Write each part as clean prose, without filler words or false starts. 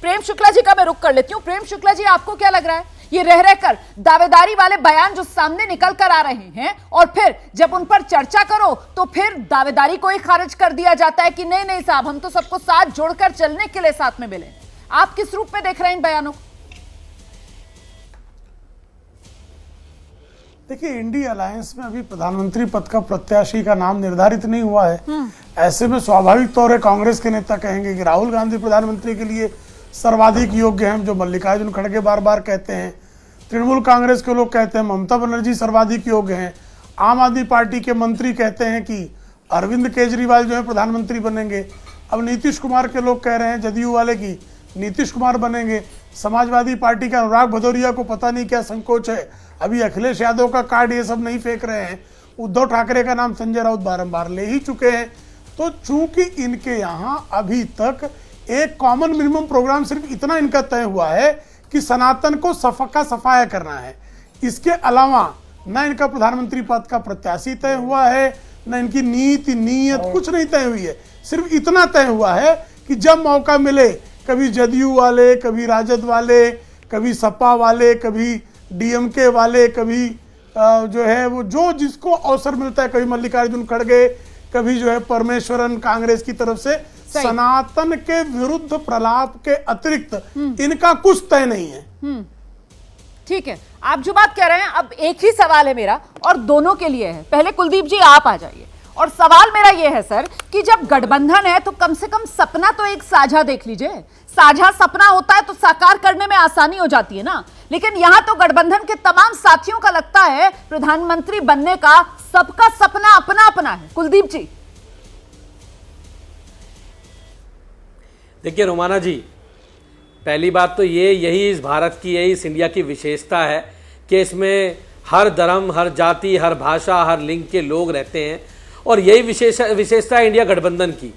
प्रेम शुक्ला जी का मैं रुख कर लेती हूं। प्रेम शुक्ला जी, आपको क्या लग रहा है, ये रह रहकर दावेदारी वाले बयान जो सामने निकल कर आ रहे हैं और फिर जब उन पर चर्चा करो तो फिर दावेदारी को ही खारिज कर दिया जाता है कि नहीं नहीं साहब, हम तो सबको साथ जोड़कर चलने के लिए साथ में मिले। आप किस रूप में देख रहे हैं इन बयानों को? देखिए, इंडी अलायंस में अभी प्रधानमंत्री पद का प्रत्याशी का नाम निर्धारित नहीं हुआ है। ऐसे में स्वाभाविक तौर है कांग्रेस के नेता कहेंगे कि राहुल गांधी प्रधानमंत्री के लिए सर्वाधिक योग्य हैं, जो मल्लिकार्जुन खड़गे बार बार कहते हैं। तृणमूल कांग्रेस के लोग कहते हैं ममता बनर्जी सर्वाधिक योग्य हैं। आम आदमी पार्टी के मंत्री कहते हैं कि अरविंद केजरीवाल जो है प्रधानमंत्री बनेंगे। अब नीतीश कुमार के लोग कह रहे हैं, जदयू वाले, की नीतीश कुमार बनेंगे। समाजवादी पार्टी के अनुराग भदौरिया को पता नहीं क्या संकोच है, अभी अखिलेश यादव का कार्ड ये सब नहीं फेंक रहे हैं। उद्धव ठाकरे का नाम संजय राउत बारंबार ले ही चुके हैं। तो चूंकि इनके यहाँ अभी तक एक कॉमन मिनिमम प्रोग्राम सिर्फ इतना इनका तय हुआ है कि सनातन को सफाया करना है। इसके अलावा न इनका प्रधानमंत्री पद का प्रत्याशी तय हुआ है, न इनकी नीति नीयत कुछ नहीं तय हुई है। सिर्फ इतना तय हुआ है कि जब मौका मिले, कभी जदयू वाले, कभी राजद वाले, कभी सपा वाले, कभी डीएमके वाले, कभी जो है वो जो जिसको अवसर मिलता है, कभी मल्लिकार्जुन खड़गे, कभी जो है परमेश्वरन कांग्रेस की तरफ से, सनातन के विरुद्ध प्रलाप के अतिरिक्त इनका कुछ तय नहीं है। ठीक है, आप जो बात कह रहे हैं, अब एक ही सवाल है मेरा और दोनों के लिए है। पहले कुलदीप जी आप आ जाइए। और सवाल मेरा यह है सर कि जब गठबंधन है तो कम से कम सपना तो एक साझा देख लीजिए। साझा सपना होता है तो साकार करने में आसानी हो जाती है ना। लेकिन यहां तो गठबंधन के तमाम साथियों का लगता है प्रधानमंत्री बनने का सबका सपना अपना अपना है। कुलदीप जी। देखिए रोमाना जी, पहली बात तो यही इस भारत की, यही इस इंडिया की विशेषता है कि इसमें हर धर्म, हर जाति, हर भाषा, हर लिंग के लोग रहते हैं। और यही विशेषता है इंडिया गठबंधन की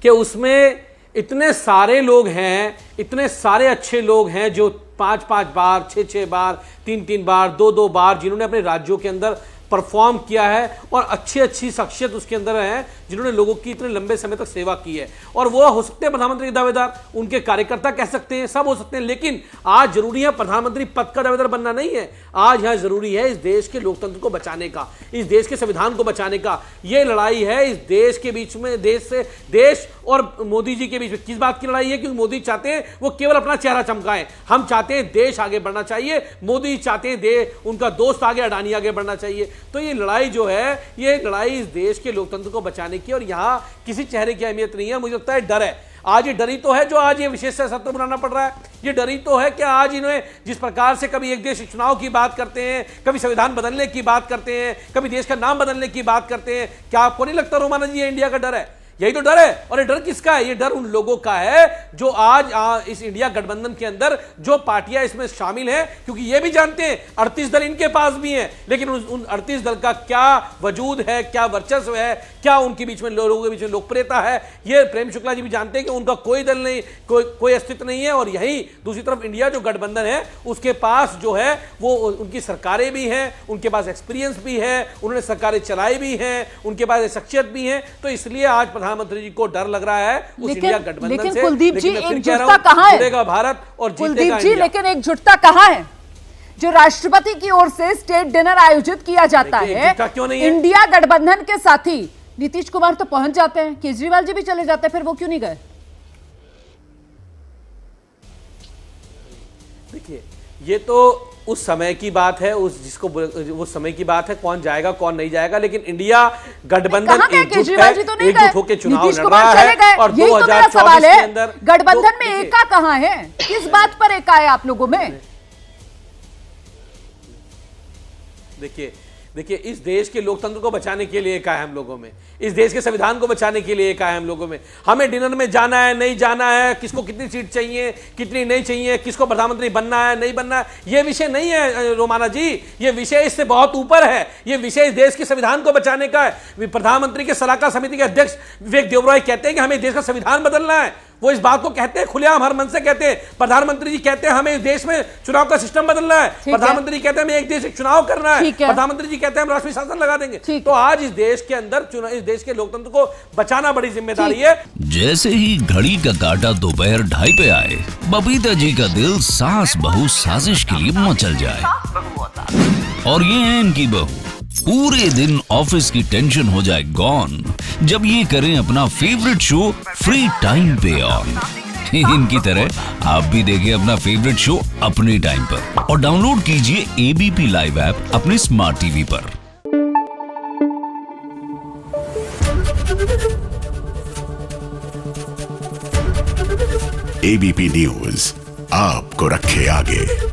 कि उसमें इतने सारे लोग हैं, इतने सारे अच्छे लोग हैं जो 5-5 बार, 6-6 बार, 3-3 बार, 2-2 बार जिन्होंने अपने राज्यों के अंदर परफॉर्म किया है और अच्छी शख्सियत उसके अंदर है जिन्होंने लोगों की इतने लंबे समय तक सेवा की है। और वो हो सकते हैं प्रधानमंत्री के दावेदार, उनके कार्यकर्ता कह सकते हैं, सब हो सकते हैं। लेकिन आज जरूरी है प्रधानमंत्री पद का दावेदार बनना नहीं है। आज यहाँ जरूरी है इस देश के लोकतंत्र को बचाने का, इस देश के संविधान को बचाने का। ये लड़ाई है इस देश के बीच में, देश और मोदी जी के बीच में। किस बात की लड़ाई है? क्योंकि मोदी चाहते हैं वो केवल अपना चेहरा चमकाएं। हम चाहते हैं देश आगे बढ़ना चाहिए, मोदी चाहते हैं उनका दोस्त आगे, अडानी आगे बढ़ना चाहिए। तो ये लड़ाई जो है, ये लड़ाई इस देश के लोकतंत्र को बचाने की, और यहां किसी चेहरे की अहमियत नहीं है। मुझे लगता है डर है। आज ये डरी तो है जो आज ये विशेष सत्र बनाना पड़ रहा है। ये डरी तो है कि आज इन्हें जिस प्रकार से कभी एक देश चुनाव की बात करते हैं, कभी संविधान बदलने की बात करते हैं, कभी देश का नाम बदलने की बात करते हैं, क्या आपको नहीं लगता रोमाना जी ये इंडिया का डर है? यही तो डर है। और ये डर किसका है? ये डर उन लोगों का है जो आज इस इंडिया गठबंधन के अंदर जो पार्टियां इसमें शामिल हैं, क्योंकि ये भी जानते हैं 38 दल इनके पास भी हैं, लेकिन उन 38 दल का क्या वजूद है, क्या वर्चस्व है, क्या उनके बीच में लोगों के बीच में लोकप्रियता है, ये प्रेम शुक्ला जी भी जानते हैं कि उनका कोई दल नहीं, कोई अस्तित्व नहीं है। और यही दूसरी तरफ इंडिया जो गठबंधन है उसके पास जो है वो उनकी सरकारें भी हैं, उनके पास एक्सपीरियंस भी है, उन्होंने सरकारें चलाई भी हैं, उनके पास शख्सियत भी है। तो इसलिए आज प्रधानमंत्री जी को डर लग रहा है उस इंडिया गठबंधन से। लेकिन कुलदीप जी, एकजुटता कहां है? जीतेगा भारत और कुलदीप जी, लेकिन एकजुटता कहां है? जो राष्ट्रपति की ओर से स्टेट डिनर आयोजित किया जाता है, क्यों नहीं है? इंडिया गठबंधन के साथी नीतीश कुमार तो पहुंच जाते हैं, केजरीवाल जी भी चले जाते हैं, फिर वो क्यों नहीं गए? देखिए, ये तो उस समय की बात है, उस समय की बात है, कौन जाएगा कौन नहीं जाएगा। लेकिन इंडिया गठबंधन एकजुट होकर चुनाव लड़ रहा है। और 2024 के अंदर गठबंधन में एका कहां है? किस बात पर एका है आप लोगों में? देखिए इस देश के लोकतंत्र को बचाने के लिए एका है हम लोगों में, इस देश के संविधान को बचाने के लिए एका है हम लोगों में। हमें डिनर में जाना है नहीं जाना है, किसको कितनी सीट चाहिए कितनी नहीं चाहिए, किसको प्रधानमंत्री बनना है नहीं बनना है, ये विषय नहीं है रोमाना जी। ये विषय इससे बहुत ऊपर है। ये विषय इस देश के संविधान को बचाने का है। प्रधानमंत्री के सलाहकार समिति के अध्यक्ष विवेक देवरॉय कहते हैं कि हमें देश का संविधान बदलना है। वो इस बात को कहते हैं खुलेआम, हर मन से कहते हैं। प्रधानमंत्री जी कहते हैं हमें इस देश में चुनाव का सिस्टम बदलना है, प्रधानमंत्री जी कहते हैं हमें एक देश एक चुनाव करना है, प्रधानमंत्री जी कहते हैं हम राष्ट्रीय शासन लगा देंगे। तो आज इस देश के अंदर इस देश के लोकतंत्र को बचाना बड़ी जिम्मेदारी है। जैसे ही घड़ी का काटा दोपहर 2:30 पे आए, बबीता जी का दिल सास बहू साजिश के लिए मचल जाए। और ये है इनकी बहू, पूरे दिन ऑफिस की टेंशन हो जाए गॉन जब ये करें अपना फेवरेट शो फ्री टाइम पे ऑन। इनकी तरह आप भी देखें अपना फेवरेट शो अपने टाइम पर और डाउनलोड कीजिए एबीपी लाइव ऐप अपने स्मार्ट टीवी पर। एबीपी न्यूज आपको रखे आगे।